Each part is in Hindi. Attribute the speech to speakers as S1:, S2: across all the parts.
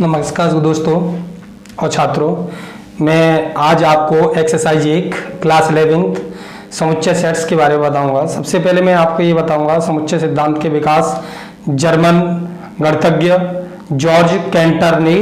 S1: नमस्कार दोस्तों और छात्रों, मैं आज आपको एक्सरसाइज 1 क्लास 11th समुच्चय सेट्स के बारे में बताऊंगा। सबसे पहले मैं आपको ये बताऊंगा समुच्चय सिद्धांत के विकास जर्मन गणितज्ञ जॉर्ज कैंटर ने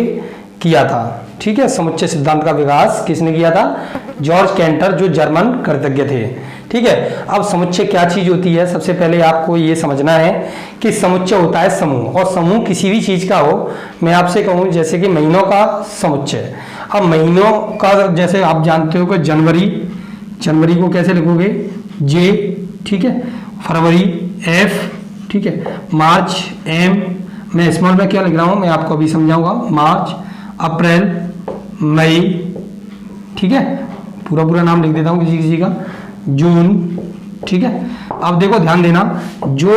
S1: किया था। ठीक है, समुच्चय सिद्धांत का विकास किसने किया था? जॉर्ज कैंटर, जो जर्मन गणितज्ञ थे। ठीक है, अब समुच्चय क्या चीज होती है? सबसे पहले आपको ये समझना है कि समुच्चय होता है समूह, और समूह किसी भी चीज का हो। मैं आपसे कहूँ जैसे कि महीनों का समुच्चय। अब महीनों का जैसे आप जानते हो कि जनवरी को कैसे लिखोगे? जे। ठीक है, फरवरी एफ। ठीक है, मार्च एम। मैं स्मॉल में क्या लिख रहा हूँ मैं आपको अभी समझाऊंगा। मार्च, अप्रैल, मई। ठीक है, पूरा नाम लिख देता हूँ किसी किसी का। जून। ठीक है, अब देखो ध्यान देना, जो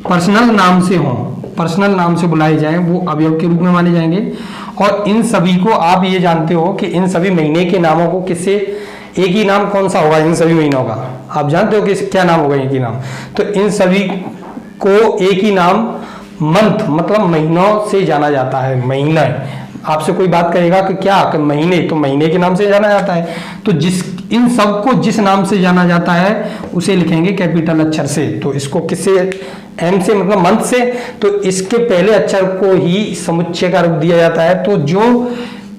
S1: पर्सनल नाम से हो, पर्सनल नाम से बुलाए जाएं वो अवयव के रूप में माने जाएंगे। और इन सभी को आप ये जानते हो कि इन सभी महीने के नामों को किससे, एक ही नाम कौन सा होगा इन सभी महीनों का? आप जानते हो कि क्या नाम होगा एक ही नाम? तो इन सभी को एक ही नाम मंथ मतलब महीनों से जाना जाता है। महीना, आपसे कोई बात करेगा कि क्या कि महीने, तो महीने के नाम से जाना जाता है। तो इन सब को जिस नाम से जाना जाता है उसे लिखेंगे कैपिटल अक्षर से। तो इसको किससे? एम से, मतलब मंथ से। तो इसके पहले अक्षर को ही समुच्चय का रूप दिया जाता है। तो जो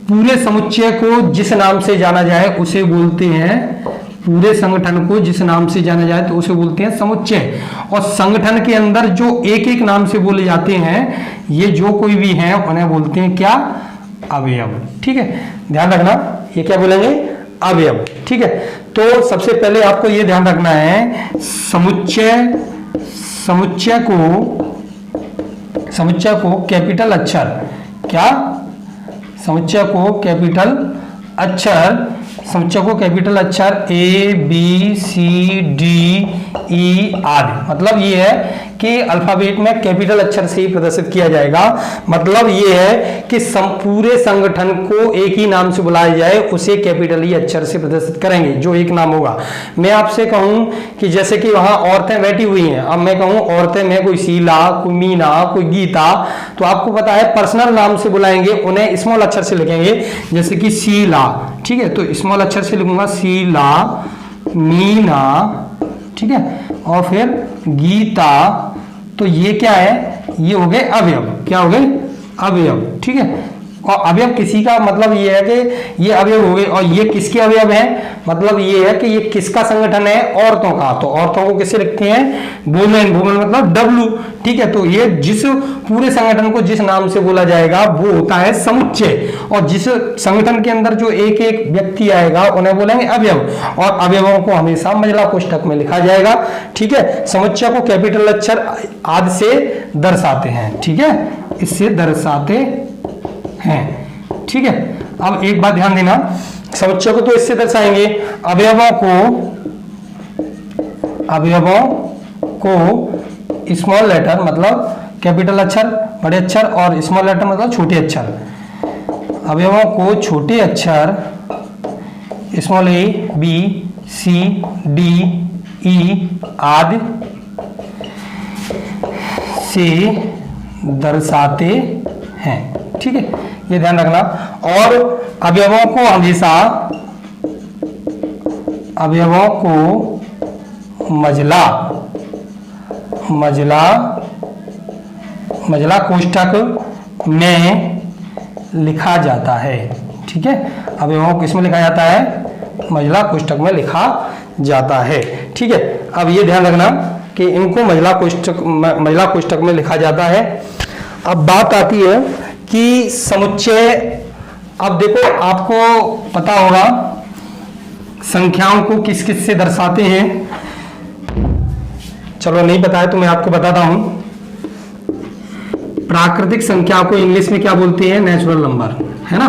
S1: पूरे समुच्चय को जिस नाम से जाना जाए उसे बोलते हैं, पूरे संगठन को जिस नाम से जाना जाए तो उसे बोलते हैं समुच्चय। और संगठन के अंदर जो एक एक नाम से बोले जाते हैं, ये जो कोई भी हैं उन्हें बोलते हैं क्या? अवयव। ठीक है, ध्यान रखना, ये क्या बोलेंगे? अवयव। ठीक है, तो सबसे पहले आपको ये ध्यान रखना है समुच्चय को कैपिटल अक्षर, क्या? समुच्चय को कैपिटल अक्षर ए बी सी डी ई आदि, मतलब ये है कि अल्फाबेट में कैपिटल अक्षर से ही प्रदर्शित किया जाएगा। मतलब ये है कि पूरे संगठन को एक ही नाम से बुलाया जाए उसे कैपिटल ही अक्षर से प्रदर्शित करेंगे, जो एक नाम होगा। मैं आपसे कहूं कि जैसे कि वहां औरतें बैठी हुई हैं, अब मैं कहूं औरतें में कोई शीला, कोई मीना, कोई गीता, तो आपको पता है पर्सनल नाम से बुलाएंगे उन्हें स्मॉल अक्षर से लिखेंगे, जैसे कि शीला। ठीक है, तो स्मॉल अक्षर से लिखूंगा शीला, मीना। ठीक है, और फिर गीता। तो ये क्या है? ये हो गए अवयव। क्या हो गए? अवयव। ठीक है, और अवयव किसी का मतलब ये है कि ये अवयव हो गए। और ये किसके अवयव हैं? मतलब ये है कि ये किसका संगठन है? औरतों का। तो औरतों को किससे लिखते हैं? वुमेन। वुमेन मतलब डब्लू। ठीक है, तो ये जिस पूरे संगठन को जिस नाम से बोला जाएगा वो होता है समुच्चय। और जिस संगठन के अंदर जो एक एक व्यक्ति आएगा उन्हें बोलेंगे अवयव। और अवयवों को हमेशा महिला कोष्ठक में लिखा जाएगा। ठीक है, समुच्चय को कैपिटल अक्षर आदि से दर्शाते हैं। ठीक है, इससे दर्शाते हैं। ठीक है, अब एक बात ध्यान देना, समुच्चय को तो इससे दर्शाएंगे, अवयवों को स्मॉल लेटर मतलब कैपिटल अक्षर बड़े अक्षर, और स्मॉल लेटर मतलब छोटे अक्षर। अवयवों को छोटे अक्षर small A B C D E आदि से दर्शाते हैं। ठीक है, ये ध्यान रखना। और अवयवों को हमेशा मजला कोष्ठक में लिखा जाता है। ठीक है, अवयवों को किसमें लिखा जाता है? मजला कोष्ठक में लिखा जाता है। ठीक है, अब ये ध्यान रखना कि इनको मजला कोष्ठक में लिखा जाता है। अब बात आती है कि समुच्चय, अब देखो आपको पता होगा संख्याओं को किस किस से दर्शाते हैं। चलो नहीं पता है तो मैं आपको बताता हूं। प्राकृतिक संख्या को इंग्लिश में क्या बोलते हैं? नेचुरल नंबर, है ना।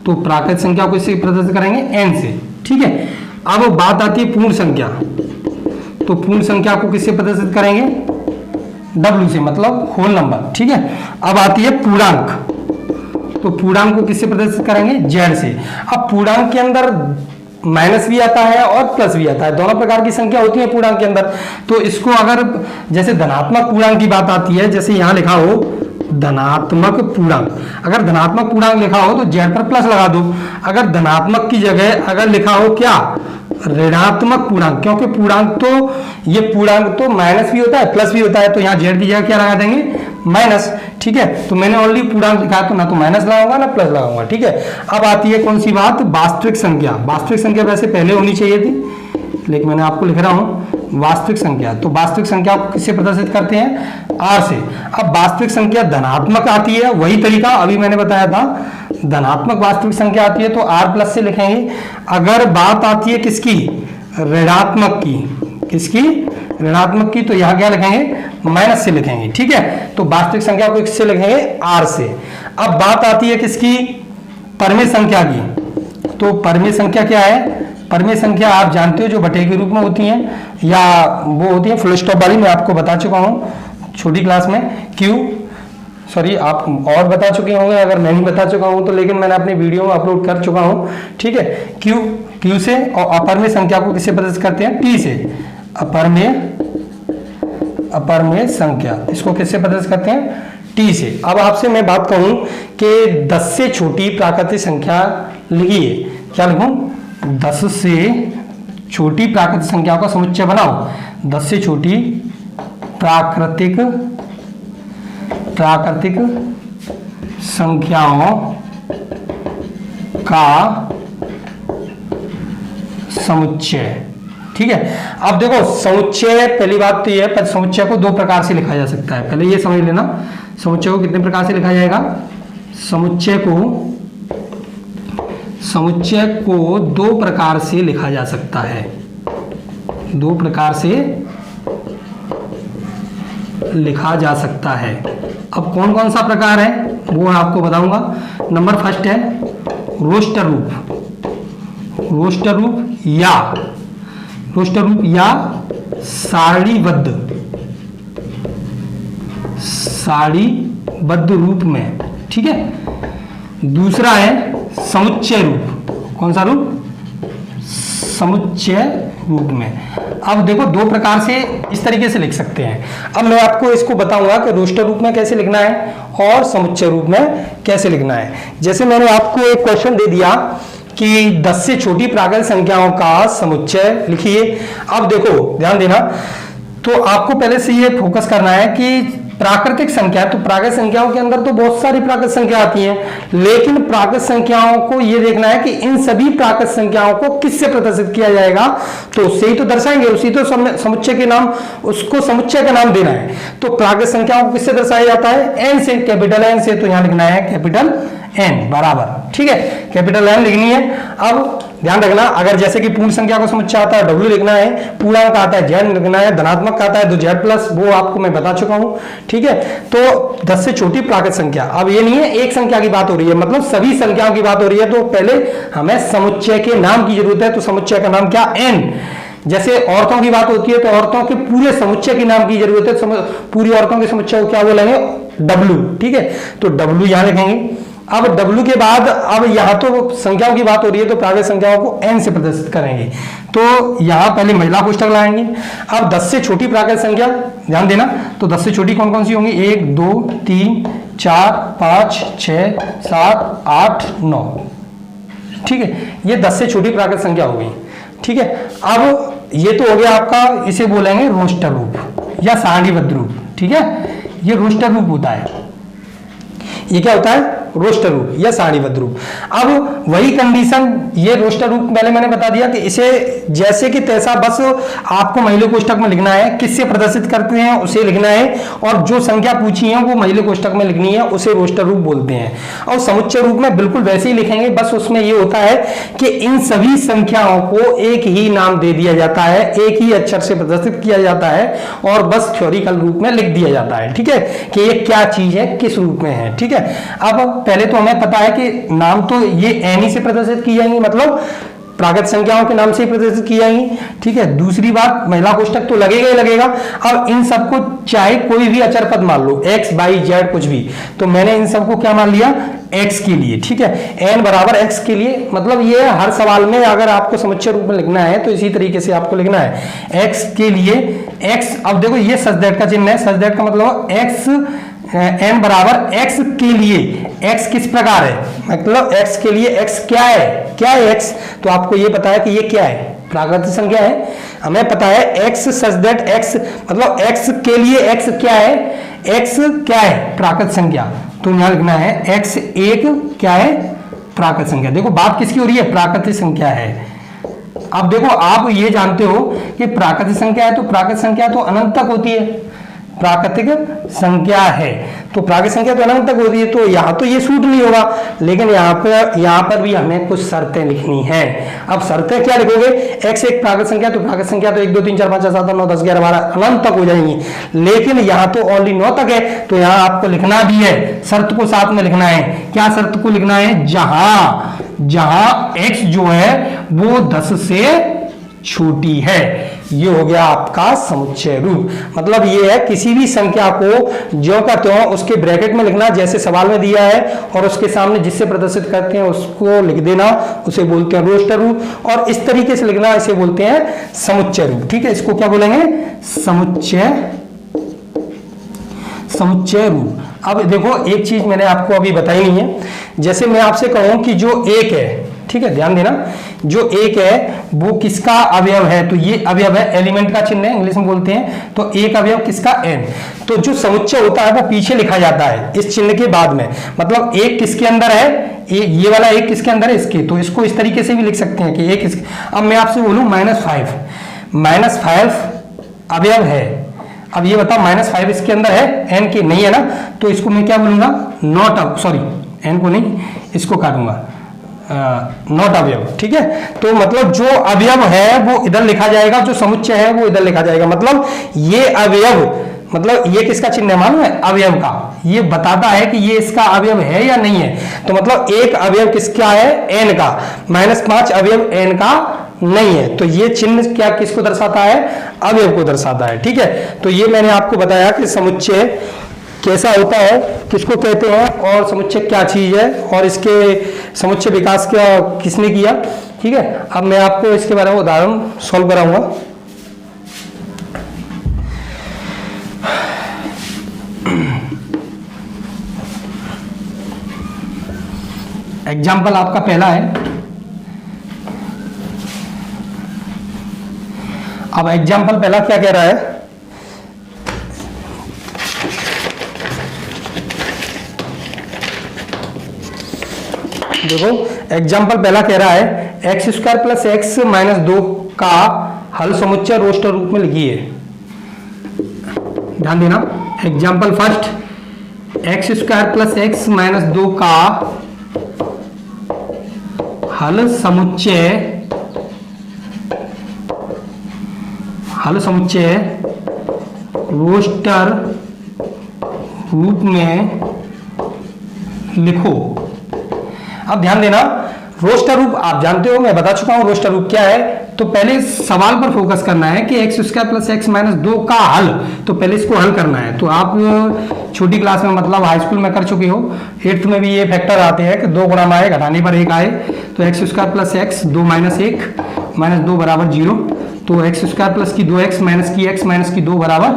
S1: तो प्राकृतिक संख्या को इससे प्रदर्शित करेंगे एन से। ठीक है, अब बात आती है पूर्ण संख्या। तो पूर्ण संख्या को किससे प्रदर्शित करेंगे? डब्ल्यू से, मतलब होल नंबर। ठीक है, अब आती है पूर्णांक। तो पूर्णांक को किससे प्रदर्शित करेंगे? जेड से। अब पूर्णांक के अंदर माइनस भी आता है और प्लस भी आता है, दोनों प्रकार की संख्या होती है पूर्णांक के अंदर। तो इसको अगर जैसे धनात्मक पूर्णांक की बात आती है, जैसे यहां लिखा हो धनात्मक पूर्णांक। अगर धनात्मक पूर्णांक लिखा हो तो z पर प्लस लगा दो। अगर धनात्मक की जगह अगर लिखा हो क्या, ऋणात्मक पूर्णांक, क्योंकि पूर्णांक तो ये पूर्णांक तो माइनस भी होता है प्लस भी होता है, तो यहाँ z की जगह क्या लगा देंगे, माइनस। ठीक है, तो मैंने ओनली पूर्णांक लिखा है तो ना तो माइनस लगाऊंगा ना प्लस लगाऊंगा। ठीक है, अब आती है कौन सी बात, वास्तविक संख्या। वास्तविक संख्या वैसे पहले होनी चाहिए थी, लेकिन मैंने आपको लिख रहा हूं वास्तविक संख्या। तो वास्तविक संख्या को किससे प्रदर्शित करते हैं, r से। अब वास्तविक संख्या धनात्मक आती है, वही तरीका अभी मैंने बताया था, धनात्मक वास्तविक संख्या आती है तो r प्लस से लिखेंगे। अगर बात आती है किसकी, ऋणात्मक की, किसकी, ऋणात्मक की, तो यहाँ क्या लिखेंगे, माइनस से लिखेंगे। ठीक है, तो वास्तविक संख्या को किससे लिखेंगे, r से। अब बात आती है किसकी, परमेय संख्या की। तो परमेय संख्या क्या है, परमेय संख्या आप जानते हो जो बटे के रूप में होती हैं या वो होती है फुल स्टॉप वाली, मैं आपको बता चुका हूं छोटी क्लास में। सॉरी आप और बता चुके होंगे, अगर मैं नहीं बता चुका हूं तो, लेकिन मैंने अपनी वीडियो में अपलोड कर चुका हूं। ठीक है, क्यू से, और अपरमेय संख्या को किससे प्रदर्शित करते हैं, टी से। अपरमेय संख्या इसको किससे प्रदर्शित करते हैं, टी से। अब आपसे मैं बात कहूं कि 10 से छोटी प्राकृतिक संख्या लिखिए, क्या लिखूं, 10 से छोटी प्राकृतिक संख्या का समुच्चय बनाओ। 10 से छोटी प्राकृतिक संख्याओं का समुच्चय। ठीक है, अब देखो समुच्चय, पहली बात तो यह है, समुच्चय को दो प्रकार से लिखा जा सकता है। पहले ये समझ लेना, समुच्चय को कितने प्रकार से लिखा जाएगा, समुच्चय को दो प्रकार से लिखा जा सकता है, दो प्रकार से लिखा जा सकता है। अब कौन कौन सा प्रकार है वो आपको बताऊंगा। नंबर फर्स्ट है रोस्टर रूप या सारणीबद्ध रूप में। ठीक है, दूसरा है समुच्चय रूप। कौन सा रूप, समुच्चय रूप में। अब देखो दो प्रकार से इस तरीके से लिख सकते हैं। अब मैं आपको इसको बताऊंगा कि रोस्टर रूप में कैसे लिखना है और समुच्चय रूप में कैसे लिखना है। जैसे मैंने आपको एक क्वेश्चन दे दिया कि 10 से छोटी प्राकृतिक संख्याओं का समुच्चय लिखिए। अब देखो ध्यान देना, तो आपको पहले से ये फोकस करना है कि प्राकृतिक संख्या, तो प्राकृतिक संख्याओं के अंदर तो बहुत सारी प्राकृतिक संख्या आती हैं, लेकिन प्राकृतिक संख्याओं को ये देखना है कि इन सभी प्राकृतिक संख्याओं को किससे प्रदर्शित किया जाएगा, तो उससे ही तो दर्शाएंगे, उसी तो समुच्चय के नाम, उसको समुच्चय का नाम देना है। तो प्राकृतिक संख्याओं को किससे दर्शाया जाता है, एन से, कैपिटल एन से। तो यहां लिखना है कैपिटल एन बराबर, ठीक है, कैपिटल एन लिखनी है। अब ध्यान रखना, अगर जैसे कि पूर्ण संख्या को समुच्चय आता है डब्ल्यू लिखना है, पूर्णांक आता है जेड लिखना है, धनात्मक आता है तो जेड प्लस, वो आपको मैं बता चुका हूं। ठीक है, तो 10 से छोटी प्राकृतिक संख्या, अब ये नहीं है एक संख्या की बात हो रही है, मतलब सभी संख्याओं की बात हो रही है, तो पहले हमें समुच्चय के नाम की जरूरत है। तो समुच्चय का नाम क्या, एन। जैसे औरतों की बात होती है तो औरतों के पूरे समुच्चय के नाम की जरूरत है, पूरी औरतों के समुच्चय को क्या बोलेंगे, डब्ल्यू। ठीक है, तो डब्ल्यू यहां लिखेंगे। अब W के बाद, अब यहां तो संख्याओं की बात हो रही है तो प्राकृतिक संख्याओं को n से प्रदर्शित करेंगे, तो यहां पहले महिला कोष्ठक लाएंगे। अब 10 से छोटी प्राकृतिक संख्या, ध्यान देना, तो 10 से छोटी कौन कौन सी होंगी, 1 2 3 4 5 6 7 8 9। ठीक है, ये 10 से छोटी प्राकृतिक संख्या हो गई। ठीक है, अब ये तो हो गया आपका, इसे बोलेंगे रोस्टर रूप या सारणीबद्ध रूप। ठीक है, ये रोस्टर रूप होता है, ये क्या होता है, रोस्टर रूप या सारणीबद्ध रूप। अब वही कंडीशन, ये रोस्टर रूप पहले मैंने बता दिया कि इसे जैसे कि तैसा बस आपको महिला कोष्ठक में लिखना है, किससे प्रदर्शित करते हैं उसे लिखना है, और जो संख्या पूछी है वो महिला कोष्ठक में लिखनी है, उसे रोस्टर रूप बोलते हैं। और समुच्चय रूप में बिल्कुल वैसे ही लिखेंगे, बस उसमें ये होता है कि इन सभी संख्याओं को एक ही नाम दे दिया जाता है, एक ही अक्षर से प्रदर्शित किया जाता है, और बस थ्योरिकल रूप में लिख दिया जाता है। ठीक है, कि ये क्या चीज है, किस रूप में है। ठीक है, अब पहले तो हमें पता है कि नाम तो ये एन ही से प्रदर्शित की जाएंगी, मतलब प्राकृतिक संख्याओं के नाम से ही प्रदर्शित की जाएंगी। ठीक है, दूसरी बात, महिला कोष्ठक तो लगेगा ही लगेगा। अब इन सबको चाहे कोई भी अचर पद मान लो, एक्स वाई जेड कुछ भी, तो मैंने इन सबको क्या मान लिया, एक्स के लिए। ठीक है, एन बराबर एक्स के लिए, मतलब ये हर सवाल में अगर आपको समुच्चय रूप में लिखना है तो इसी तरीके से आपको लिखना है, एक्स के लिए एक्स। अब देखो ये सच दैट का चिन्ह है, सच दैट का मतलब एक्स n बराबर x के लिए x किस प्रकार है, मतलब x के लिए x क्या है x, तो आपको ये पता है कि ये क्या है, प्राकृतिक संख्या है। हमें पता है x सच दैट x, मतलब x के लिए x क्या है प्राकृतिक संख्या, तो यहां लिखना है x एक क्या है प्राकृतिक संख्या। देखो बात किसकी हो रही है, प्राकृतिक संख्या है। अब देखो आप ये जानते हो कि प्राकृतिक संख्या है, तो प्राकृतिक संख्या तो अनंत तक होती है, प्राकृतिक संख्या है तो प्राकृतिक संख्या तो अनंत तक होती है, तो यहाँ तो ये सूट नहीं होगा, लेकिन यहाँ पर भी हमें कुछ शर्तें लिखनी है। अब शर्तें क्या लिखोगे, x एक प्राकृतिक संख्या, तो प्राकृतिक संख्या तो 1 2 3 4 5 6 7 8 9 10 11 12 अनंत तक हो जाएंगी, लेकिन यहाँ तो ओनली 9 तक है, तो यहाँ आपको लिखना भी है, शर्त को साथ में लिखना है। क्या शर्त को लिखना है, जहां x जो है वो 10 से छोटी है। ये हो गया आपका समुच्चय रूप, मतलब ये है किसी भी संख्या को ज्यों का त्यों उसके ब्रैकेट में लिखना जैसे सवाल में दिया है, और उसके सामने जिससे प्रदर्शित करते हैं उसको लिख देना, उसे बोलते हैं रोस्टर रूप, और इस तरीके से लिखना इसे बोलते हैं समुच्चय रूप। ठीक है, इसको क्या बोलेंगे, समुच्चय रूप। अब देखो एक चीज मैंने आपको अभी बताई नहीं है, जैसे मैं आपसे कहूं कि जो एक है, ठीक है ध्यान देना, जो एक है वो किसका अवयव है, तो ये अवयव है, एलिमेंट का चिन्ह है इंग्लिश में बोलते हैं, तो एक अवयव किसका n, तो जो समुच्चय होता है वो पीछे लिखा जाता है इस चिन्ह के बाद में, मतलब एक किसके अंदर है, ये वाला एक किसके अंदर है, इसके, तो इसको इस तरीके से भी लिख सकते हैं कि एक इसके। अब मैं आपसे बोलूं -5 अवयव है, अब ये बताओ -5 इसके अंदर है, n के नहीं है ना, तो इसको मैं क्या बोलूंगा, n को नहीं, इसको काटूंगा नॉट अवयव। ठीक है, तो मतलब जो अवयव है वो इधर लिखा जाएगा, जो समुच्चय है वो इधर लिखा जाएगा, मतलब ये अवयव, मतलब ये किसका चिन्ह है मालूम है, अवयव का, ये बताता है कि ये इसका अवयव है या नहीं है, तो मतलब एक अवयव किसका है, n का, -5 अवयव n का नहीं है, तो ये चिन्ह क्या किसको दर्शाता है, अवयव को दर्शाता है। ठीक है, तो ये मैंने आपको बताया कि समुच्चय कैसा होता है, किसको कहते हैं, और समुच्चय क्या चीज है, और इसके समुच्चय विकास क्या किसने किया। ठीक है, अब मैं आपको इसके बारे में उदाहरण सॉल्व कराऊंगा। एग्जाम्पल आपका पहला है, अब एग्जाम्पल पहला क्या कह रहा है, देखो एग्जाम्पल पहला कह रहा है x² + x - 2 का हल समुच्चय रोस्टर रूप में लिखिए। ध्यान देना, एग्जाम्पल फर्स्ट, x² + x - 2 का हल समुच्चय रोस्टर रूप में लिखो। अब ध्यान देना, रोस्टर रूप आप जानते हो, मैं बता चुका हूं रोस्टर रूप क्या है, तो पहले सवाल पर फोकस करना है कि x² + x - 2 का हल, तो पहले इसको हल करना है। तो आप छोटी क्लास में मतलब हाई स्कूल में कर चुके हो, 8th में भी ये फैक्टर आते हैं कि 2 गुणा आए घटाने पर 1 आए, तो x² + x 2 - 1 - 2 बराबर 0, तो x² + की 2x - की x - की 2 बराबर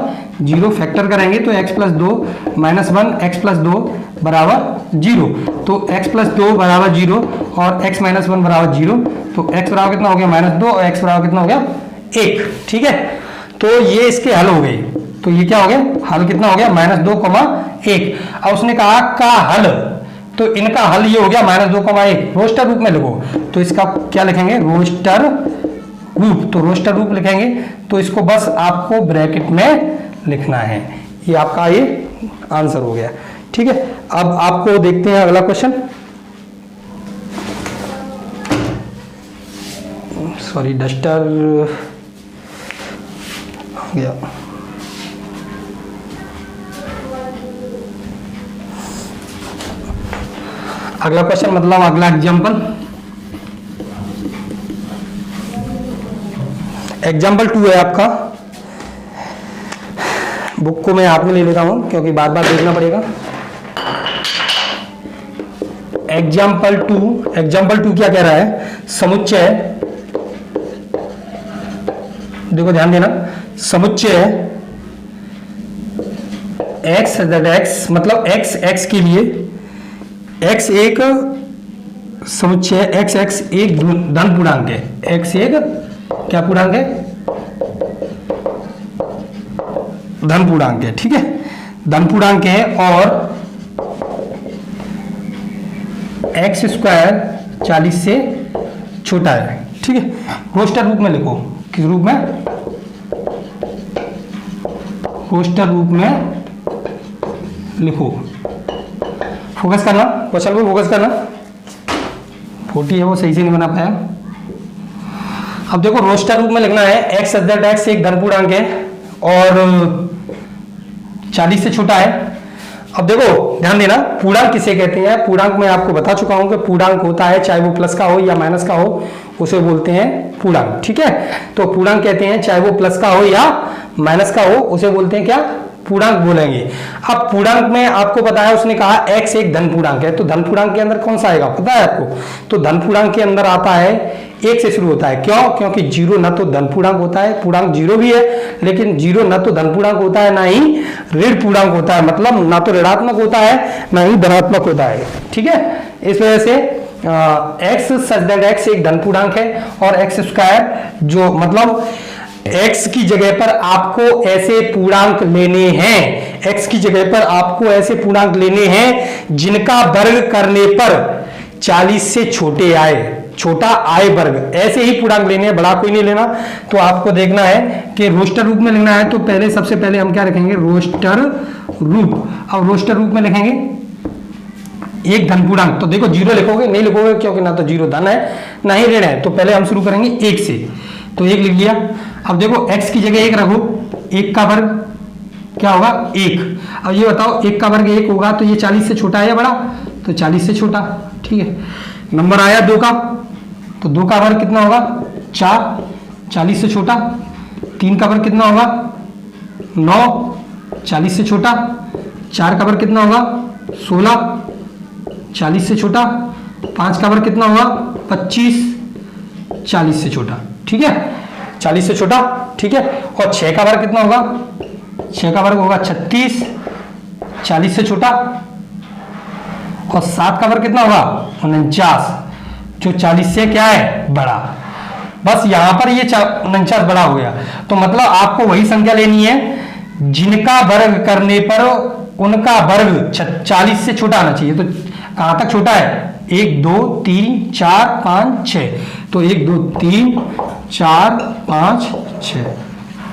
S1: 0, फैक्टर करेंगे तो x + 2 - 1 x + 2 बराबर 0, तो x + 2 बराबर 0 और x - 1 बराबर 0, तो x बराबर कितना हो गया, -2, और x बराबर कितना हो गया, 1। ठीक है, तो ये इसके हल हो गए, तो ये क्या हो गया, हल कितना हो गया, -2, 1। अब उसने कहा का हल, तो इनका हल ये हो गया -2, 1, रोस्टर रूप में लिखो, तो इसका क्या लिखेंगे, रोस्टर रूप, तो रोस्टर रूप लिखेंगे, तो इसको बस आपको ब्रैकेट में लिखना है, ये आपका ये आंसर हो गया। ठीक है, अब आपको देखते हैं अगला क्वेश्चन, सॉरी डस्टर हो गया। अगला क्वेश्चन मतलब अगला एग्जाम्पल 2 है आपका, बुक को मैं हाथ में ले लेता हूं क्योंकि बार बार देखना पड़ेगा। एग्जाम्पल टू क्या कह रहा है, समुच्चय, देखो ध्यान देना, समुच्चय एक्स दैट एक्स मतलब एक्स एक्स के लिए एक्स एक समुच्चय एक्स एक्स एक धन पूर्णांक है, एक्स एक क्या पूर्णांक है, धन पूर्णांक है, ठीक है, धन पूर्णांक है और एक्स स्क्वायर 40 से छोटा है, ठीक है। रोस्टर रूप में लिखो, किस रूप में, रोस्टर रूप में लिखो, फोकस करना, क्वेश्चन को फोकस करना, 40 है वो सही से नहीं बना पाया। अब देखो रोस्टर रूप में लिखना है, एक्स दैट एक्स एक धन पूर्णांक है और 40 से छोटा है। अब देखो ध्यान देना, पूर्णांक किसे कहते हैं, पूर्णांक मैं आपको बता चुका हूं कि पूर्णांक होता है चाहे वो प्लस का हो या माइनस का हो, उसे बोलते हैं पूर्णांक, ठीक है। तो पूर्णांक कहते हैं चाहे वो प्लस का हो या माइनस का हो, उसे बोलते हैं क्या, पूर्णांक बोलेंगे। अब पूर्णांक में आपको पता है, उसने कहा एक्स एक धन पूर्णांक है, तो धन पूर्णांक के अंदर कौन सा आएगा पता है आपको, तो धन पूर्णांक के अंदर आता है एक से शुरू होता है, क्यों, क्योंकि जीरो ना तो धन पूर्णांक होता है, पूर्णांक जीरो भी है लेकिन जीरो ना तो धन पूर्णांक होता है ना ही ऋण पूर्णांक होता है, मतलब ना तो ऋणात्मक होता है ना ही धनात्मक होता है, ठीक है। इस वजह से एक्स सच दैट एक्स एक धन पूर्णांक है और एक्स स्क्वायर जो मतलब x की जगह पर आपको ऐसे पूर्णांक लेने हैं, x की जगह पर आपको ऐसे पूर्णांक लेने हैं जिनका वर्ग करने पर 40 से छोटे आए, छोटा आए वर्ग, ऐसे ही पूर्णांक लेने हैं, बड़ा कोई नहीं लेना। तो आपको देखना है कि रोस्टर रूप में लिखना है, तो पहले सबसे पहले हम क्या लिखेंगे, रोस्टर रूप। अब रोस्टर रूप में लिखेंगे एक धन पूर्णांक, तो देखो जीरो लिखोगे, नहीं लिखोगे क्योंकि ना तो जीरो धन है ना ही ऋण है, तो पहले हम शुरू करेंगे एक से, तो एक लिख लिया। अब देखो x की जगह एक रखो, एक का वर्ग क्या होगा, एक। अब ये बताओ एक का वर्ग एक होगा तो ये 40 से छोटा है या बड़ा, तो 40 से छोटा, ठीक है। नंबर आया दो का, तो दो का वर्ग कितना होगा, 4, 40 से छोटा। तीन का वर्ग कितना होगा, 9, 40 से छोटा। चार का वर्ग कितना होगा, 16, 40 से छोटा। पांच का वर्ग कितना होगा, 25, 40 से छोटा, ठीक है, 40 से छोटा, ठीक है। और 6 का वर्ग कितना होगा, 6 का वर्ग होगा 36, 40 से छोटा। और 7 का वर्ग कितना होगा, 49, जो 40 से क्या है, बड़ा। बस यहां पर ये 49 बड़ा हो गया, तो मतलब आपको वही संख्या लेनी है जिनका वर्ग करने पर उनका वर्ग 40 से छोटा आना चाहिए। तो कहां तक छोटा है, 1 2 3 4 5 6, तो 1 2 3 4 5 6,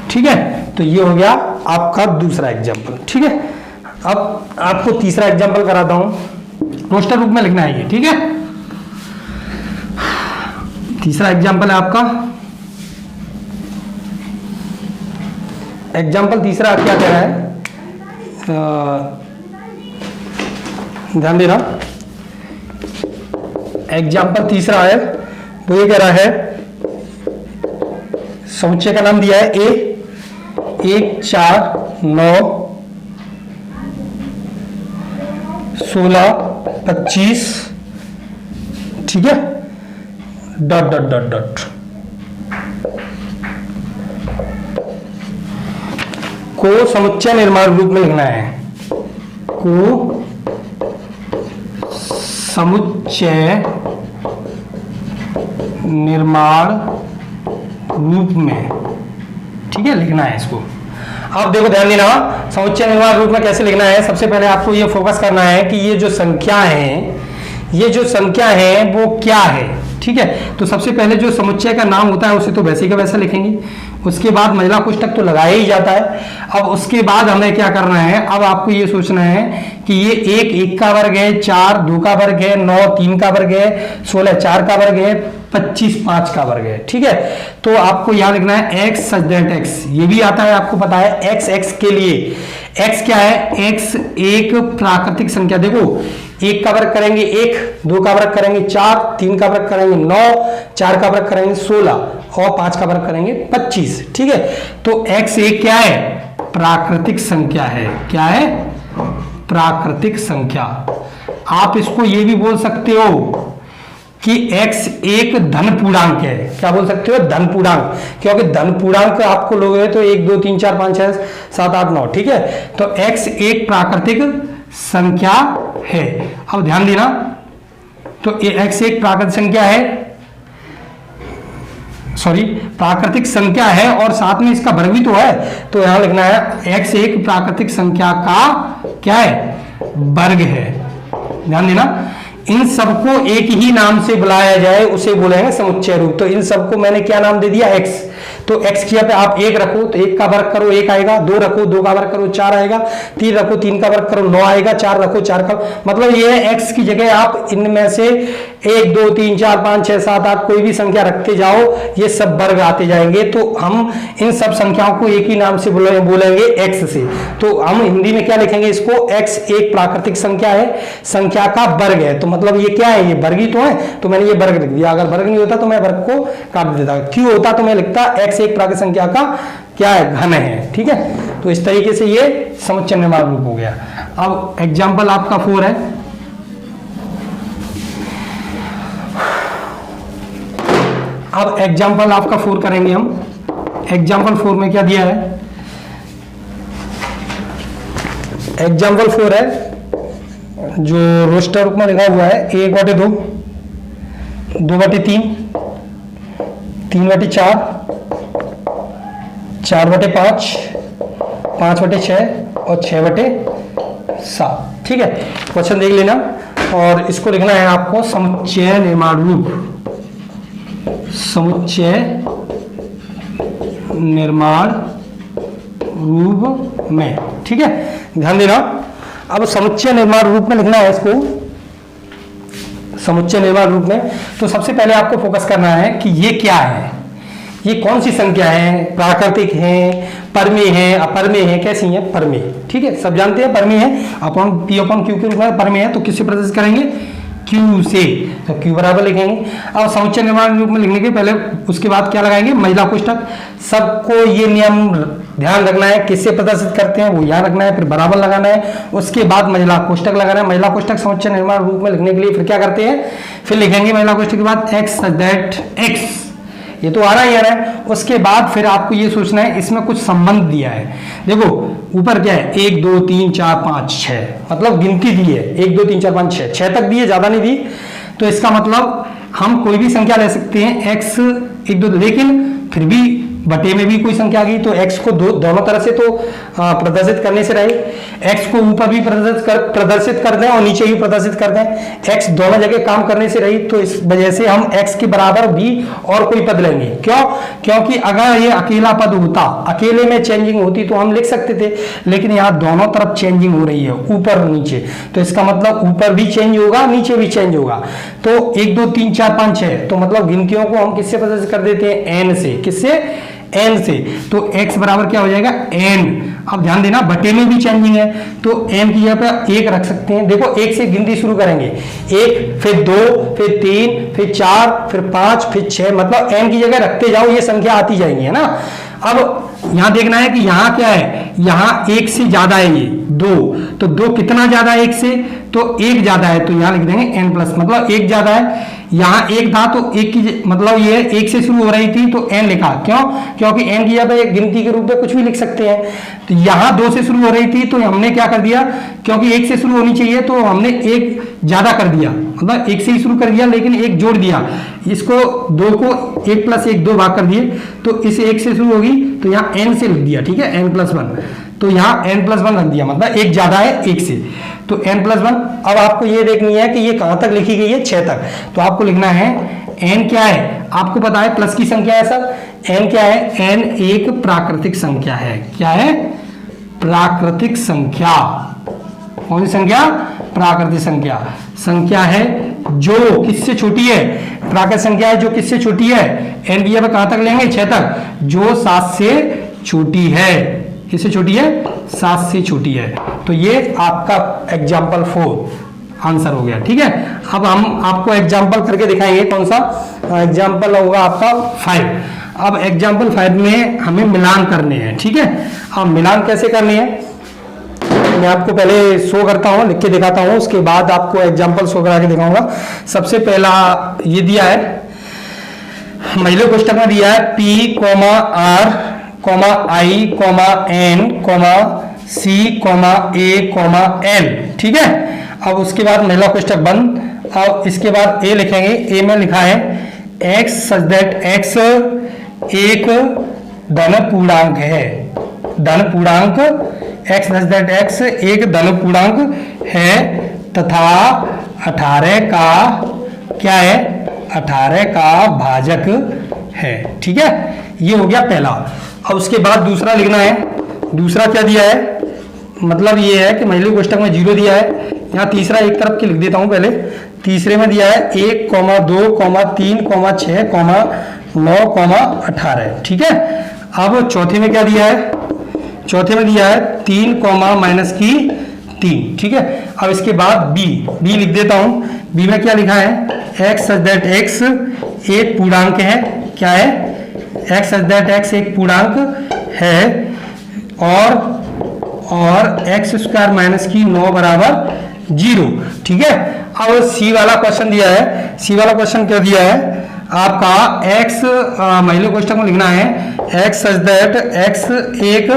S1: ठीक है। तो ये हो गया आपका दूसरा एग्जाम्पल, ठीक है। अब आपको तीसरा एग्जाम्पल कराता हूं, रोस्टर रूप में लिखना है ये, ठीक है। तीसरा एग्जाम्पल है आपका, एग्जाम्पल तीसरा क्या कह रहा है, ध्यान देना, एग्जाम्पल तीसरा है वो ये कह रहा है, समुच्चय का नाम दिया है ए, 1 4 9 16 25, ठीक है, डॉट डॉट डॉट डॉट। को समुच्चय निर्माण रूप में लिखना है, को समुच्चय निर्माण रूप में, ठीक है, लिखना है इसको। अब देखो ध्यान देना, समुच्चय निर्माण रूप में कैसे लिखना है। सबसे पहले आपको ये फोकस करना है कि ये जो संख्या है, ये जो संख्या है वो क्या है, ठीक है। तो सबसे पहले जो समुच्चय का नाम होता है उसे तो वैसे का वैसा लिखेंगे, उसके बाद महिला कोष्ठक तो लगाया ही जाता है। अब उसके बाद हमें क्या करना है, अब आपको ये सोचना है कि ये 1 1 का वर्ग है, 4 2 का वर्ग है, 9 3 का वर्ग है, 16 4 का वर्ग है, 25 5 का वर्ग है, ठीक है। तो आपको यहां लिखना है x सच दैट x, ये भी आता है आपको पता है। x के लिए x क्या है, x एक प्राकृतिक संख्या, देखो 1 का वर्ग करेंगे 1, 2 का वर्ग करेंगे 4, 3 का वर्ग करेंगे 9, 4 का वर्ग करेंगे 16 और 5 का वर्ग करेंगे 25, ठीक है। तो x एक क्या है, प्राकृतिक संख्या है, क्या है, प्राकृतिक संख्या। आप इसको ये भी बोल सकते हो कि x एक धन पूर्णांक है। क्या बोल सकते हो? धन पूर्णांक, क्योंकि धन पूर्णांक आपको लोगे तो 1 2 3 4 5 6 7 8 9, ठीक है। तो x एक प्राकृतिक संख्या है। अब ध्यान देना, तो x एक प्राकृतिक संख्या है, सॉरी प्राकृतिक संख्या है और साथ में इसका वर्ग भी तो है, तो यहां लिखना है x एक प्राकृतिक संख्या का क्या है? वर्ग है। ध्यान देना, इन सबको एक ही नाम से बुलाया जाए उसे बोलेंगे समुच्चय रूप। तो इन सबको मैंने क्या नाम दे दिया? x। तो x की जगह पे आप 1 रखो तो 1 का वर्ग करो 1 आएगा, 2 रखो 2 का वर्ग करो 4 आएगा, 3 रखो 3 का वर्ग करो 9 आएगा, 4 रखो 4 का, मतलब ये है x की जगह आप इनमें से 1 2 3 4 5 6 7 8 कोई भी संख्या रखते जाओ, ये सब वर्ग आते जाएंगे। तो हम इन सब संख्याओं को एक ही नाम से बोलेंगे x से। तो हम हिंदी में क्या लिखेंगे इसको? x एक प्राकृतिक संख्या है, संख्या का वर्ग है। तो मतलब ये क्या है? ये वर्ग ही तो है, तो मैंने ये वर्ग लिख दिया। अगर वर्ग नहीं होता तो मैं वर्ग को काट देता, क्यों होता तो मैं लिखता x एक प्राकृतिक संख्या का क्या है? घन है, ठीक है। तो इस तरीके से ये समुच्चय निर्माण रूप हो गया। अब एग्जाम्पल आपका 4 है। अब एग्जाम्पल आपका 4 करेंगे हम। एग्जाम्पल 4 में क्या दिया है? एग्जाम्पल 4 है जो रोस्टर रूप में लिखा हुआ है 1/2, 2/3, 3/4, 4/5, 5/6 और 6/7, ठीक है। क्वेश्चन देख लेना और इसको लिखना है आपको समुच्चय निर्माण रूप, समुच्चय निर्माण रूप में, ठीक है। ध्यान देना, अब समुच्चय निर्माण रूप में लिखना है इसको, समुच्चय निर्माण रूप में। तो सबसे पहले आपको फोकस करना है कि ये क्या है, ये कौन सी संख्या है? प्राकृतिक है, परमेय है, अपरमेय है, कैसी है? परमेय, ठीक है। सब जानते हैं परमेय है, अपॉन पी अपॉन क्यू के रूप में परमेय है। तो किससे प्रदर्शित करेंगे? क्यू से, तो क्यू बराबर लिखेंगे। अब समुच्चय निर्माण रूप में लिखने के पहले उसके बाद क्या लगाएंगे? महिला कोष्ठक। सबको ये नियम ध्यान रखना है, किससे प्रदर्शित करते हैं वो याद रखना है, फिर बराबर लगाना है, उसके बाद महिला कोष्ठक लगाना है। महिला कोष्ठक समुच्चय निर्माण रूप में लिखने के लिए फिर क्या करते हैं? फिर लिखेंगे महिला कोष्ठक के बाद x दैट x, ये तो आ रहा ही आ रहा है। उसके बाद फिर आपको ये सोचना है इसमें कुछ संबंध दिया है। देखो ऊपर क्या है? 1 2 3 4 5 6, मतलब गिनती दी है 1 2 3 4 5 6, 6 तक दी है, ज्यादा नहीं दी। तो इसका मतलब हम कोई भी संख्या ले सकते हैं x 1 2, लेकिन फिर भी बटे में भी कोई संख्या आ गई तो x को दोनों तरह से तो प्रदर्शित करने से रहे। x को ऊपर भी प्रदर्शित कर दें और नीचे भी प्रदर्शित कर दें, x दोनों जगह काम करने से रही। तो इस वजह से हम x के बराबर भी और कोई पद लेंगे। क्यों? क्योंकि अगर ये अकेला पद होता, अकेले में चेंजिंग होती तो हम लिख सकते थे, लेकिन यहाँ दोनों तरफ चेंजिंग हो रही है, ऊपर और नीचे। तो इसका मतलब ऊपर भी चेंज होगा, नीचे भी चेंज होगा। तो 1 2 3 4 5 6, तो मतलब गिनतियों को हम किससे प्रदर्शित कर देते हैं? n से। किससे? n से। तो x बराबर क्या हो जाएगा? n। अब ध्यान देना बटे में भी चेंजिंग है, तो n की जगह पे 1 रख सकते हैं। देखो 1 से गिनती शुरू करेंगे, 1 फिर 2 फिर 3 फिर 4 फिर 5 फिर 6, मतलब n की जगह रखते जाओ, ये संख्या आती जाएंगी, है ना। अब यहां देखना है कि यहां क्या है? यहां 1 से ज्यादा है, ये 2, तो 2 कितना ज्यादा है 1 से? तो 1 ज्यादा है, तो यहां लिख देंगे n प्लस, मतलब 1 ज्यादा है। यहाँ 1 था तो 1 की मतलब ये 1 से शुरू हो रही थी तो n लिखा। क्यों? क्योंकि n की जगह गिनती के रूप में कुछ भी लिख सकते हैं। तो यहाँ 2 से शुरू हो रही थी तो हमने क्या कर दिया? क्योंकि 1 से शुरू होनी चाहिए तो हमने 1 ज्यादा कर दिया, मतलब 1 से ही शुरू कर दिया लेकिन 1 जोड़ दिया। इसको 2 को 1 + 1 2 भाग कर दिए, तो इस 1 से शुरू होगी तो यहाँ n से लिख दिया, ठीक है, n + 1। तो यहाँ n + 1 रख दिया, मतलब 1 ज्यादा है 1 से, तो n + 1। अब आपको ये देखनी है कि ये कहां तक लिखी गई है? 6 तक। तो आपको लिखना है n क्या है? आपको पता है प्लस की संख्या है सर। n क्या है? n एक प्राकृतिक संख्या है। क्या है? प्राकृतिक संख्या। कौन सी संख्या? प्राकृतिक संख्या। संख्या है जो किससे छोटी है? प्राकृतिक संख्या है जो किससे छोटी है? n की जगह कहां तक लेंगे? 6 तक, जो 7 से छोटी है। किससे छोटी है? 7 से छोटी है। तो ये आपका एग्जाम्पल 4 आंसर हो गया, ठीक है। अब हम आपको एग्जाम्पल करके दिखाएंगे, कौन सा एग्जाम्पल होगा आपका 5। अब एग्जाम्पल 5 में हमें मिलान करने हैं, ठीक है। अब मिलान कैसे करने हैं? मैं आपको पहले शो करता हूँ, लिख के दिखाता हूँ, उसके बाद आपको एग्जाम्पल शो करा के दिखाऊंगा। सबसे पहला ये दिया है, महिला कोष्टक में दिया है P, R, I, N, C, A, L, ठीक है। अब उसके बाद महिला कोष्टक बंद। अब इसके बाद A लिखेंगे। A में लिखा है x सच दैट x एक धन पूर्णांक है, धन पूर्णांक, x सच दैट x एक धन पूर्णांक है तथा 18 का क्या है, 18 का भाजक है, ठीक है। ये हो गया पहला। अब उसके बाद दूसरा लिखना है। दूसरा क्या दिया है, मतलब ये है कि महिला कोष्टक में 0 दिया है। यहाँ तीसरा एक तरफ के लिख देता हूं पहले। तीसरे में दिया है 1, 2, 3, 6, 9, 18, ठीक है। अब चौथे में क्या दिया है, चौथे में दिया है 3, -3, ठीक है। अब इसके बाद बी लिख देता हूं। बी में क्या लिखा है, x सच दैट x एक पूर्णांक है, क्या है, x सच दैट x एक पूर्णांक है और x स्क्वायर माइनस की 9 बराबर 0, ठीक है। अब सी वाला क्वेश्चन दिया है। सी वाला क्वेश्चन क्या दिया है आपका, x महिला कोष्टक में लिखना है x सच दैट x एक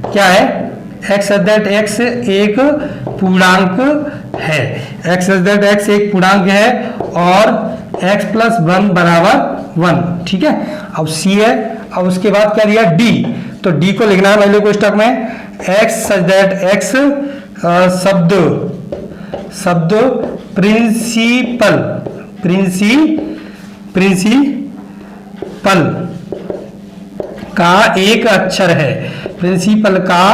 S1: क्या है, x सच दैट x एक पूर्णांक है, x सच दैट x एक पूर्णांक है और x + 1 बराबर 1, ठीक है। अब सी है। अब उसके बाद क्या दिया डी, तो डी को लिखना है महिला कोष्टक में x सच दैट x शब्द प्रिंसिपल का एक अक्षर है, प्रिंसिपल का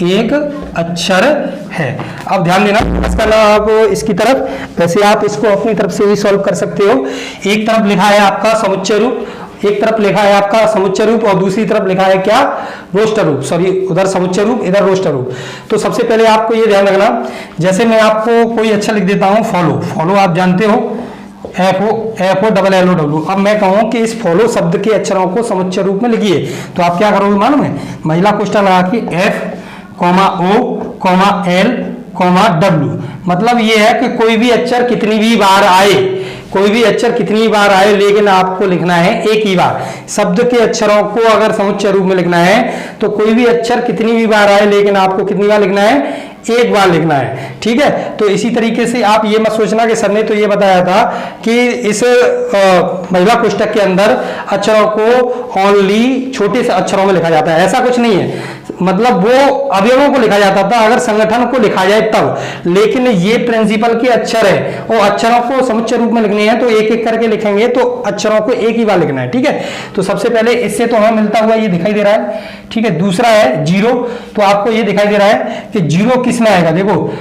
S1: एक अक्षर है। अब ध्यान देना इसका ना आप इसकी तरफ, वैसे आप इसको अपनी तरफ से भी सॉल्व कर सकते हो। एक तरफ लिखा है आपका समुच्चय रूप, एक तरफ लिखा है आपका समुच्चय रूप और दूसरी तरफ लिखा है क्या, रोस्टर रूप, सॉरी उधर समुच्चय रूप इधर रोस्टर रूप। तो सबसे पहले आपको ये ध्यान रखना, जैसे मैं आपको कोई अक्षर लिख देता हूं, फॉलो आप जानते हो, FOLLOW। अब मैं कहूं कि इस फॉलो शब्द के अक्षरों को समुच्चय रूप में लिखिए, तो आप क्या करोगे मालूम है, महिला कोष्टक लगा के F, O, L, W। मतलब ये है कि कोई भी अक्षर कितनी भी बार आए, कोई भी अक्षर कितनी बार आए, लेकिन आपको लिखना है एक ही बार। शब्द के अक्षरों को अगर समुच्चय रूप में लिखना है तो कोई भी अक्षर कितनी भी बार आए, लेकिन आपको कितनी बार लिखना है, एक बार लिखना है, ठीक है। तो इसी तरीके से आप ये मत सोचना कि सर ने तो ये बताया था कि इस महिला कोष्टक के अंदर अक्षरों को ओनली छोटे से अक्षरों में लिखा जाता है, ऐसा कुछ नहीं है। मतलब वो अवयवों को लिखा जाता था अगर संगठन को लिखा जाए तब, लेकिन ये प्रिंसिपल के अक्षर है और अक्षरों को समुच्चय रूप में लिखने हैं तो एक एक करके लिखेंगे, तो अक्षरों को एक ही बार लिखना है, ठीक है। तो सबसे पहले इससे तो हमें मिलता हुआ ये दिखाई दे रहा है, ठीक है। दूसरा है 0, तो आपको ये दिखाई दे रहा है कि 0 किस में आएगा, देखो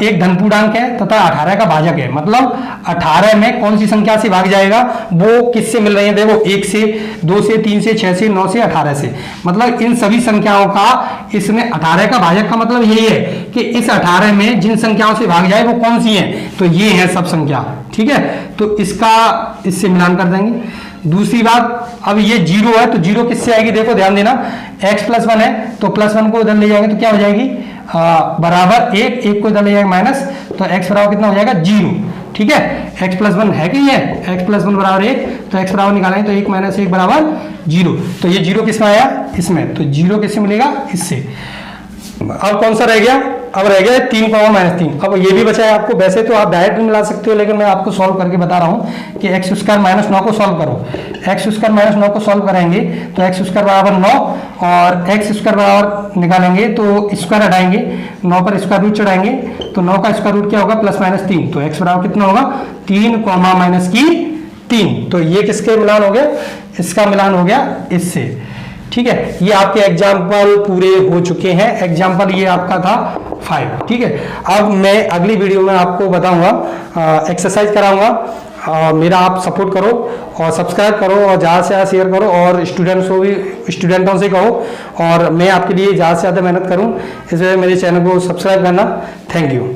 S1: एक धन पूर्णांक है तथा 18 का भाजक है, मतलब 18 में कौन सी संख्या से भाग जाएगा, वो किससे मिल रही है, देखो 1 से, 2 से, 3 से, 6 से, 9 से, 18 से, मतलब इन सभी संख्याओं का इसमें 18 का भाजक का मतलब यही है कि इस 18 में जिन संख्याओं से भाग जाए वो कौन सी है, तो ये है सब संख्या, ठीक है। तो इसका इससे मिलान कर देंगे। दूसरी बात, अब ये 0 है तो 0 किससे आएगी, देखो ध्यान देना, x + 1 है तो +1 को इधर ले जाएंगे तो क्या हो जाएगी, बराबर 1 को इधर ले जाएंगे माइनस, तो x बराबर कितना हो जाएगा 0, ठीक है। x + 1 है कि ये x + 1 बराबर 1, तो x बराबर निकालेंगे तो 1 - 1 बराबर 0, तो ये 0 किस में आया, इसमें, तो 0 किससे मिलेगा, इससे। अब कौन सा रह गया, अब रह गया 3, -3। अब ये भी बचा है आपको, वैसे तो आप डायरेक्ट मिला सकते हो, लेकिन मैं आपको सॉल्व करके बता रहा हूं कि x² - 9 को सॉल्व करो। x² - 9 को सॉल्व करेंगे तो x² बराबर 9 और x² बराबर निकालेंगे तो स्क्वायर हटाएंगे, 9 पर स्क्वायर रूट चढ़ाएंगे तो 9 का स्क्वायर रूट क्या होगा, +-3, तो x बराबर कितना होगा 3, -3। तो ये किसके मिलान हो गया, इसका मिलान हो गया इससे, ठीक है। ये आपके एग्जाम्पल पूरे हो चुके हैं, एग्जाम्पल ये आपका था 5, ठीक है। अब मैं अगली वीडियो में आपको बताऊंगा, एक्सरसाइज कराऊंगा। मेरा आप सपोर्ट करो और सब्सक्राइब करो और ज़्यादा से ज़्यादा शेयर करो और स्टूडेंटों से कहो, और मैं आपके लिए ज़्यादा से ज़्यादा मेहनत करूं, इसलिए मेरे चैनल को सब्सक्राइब करना। Thank you.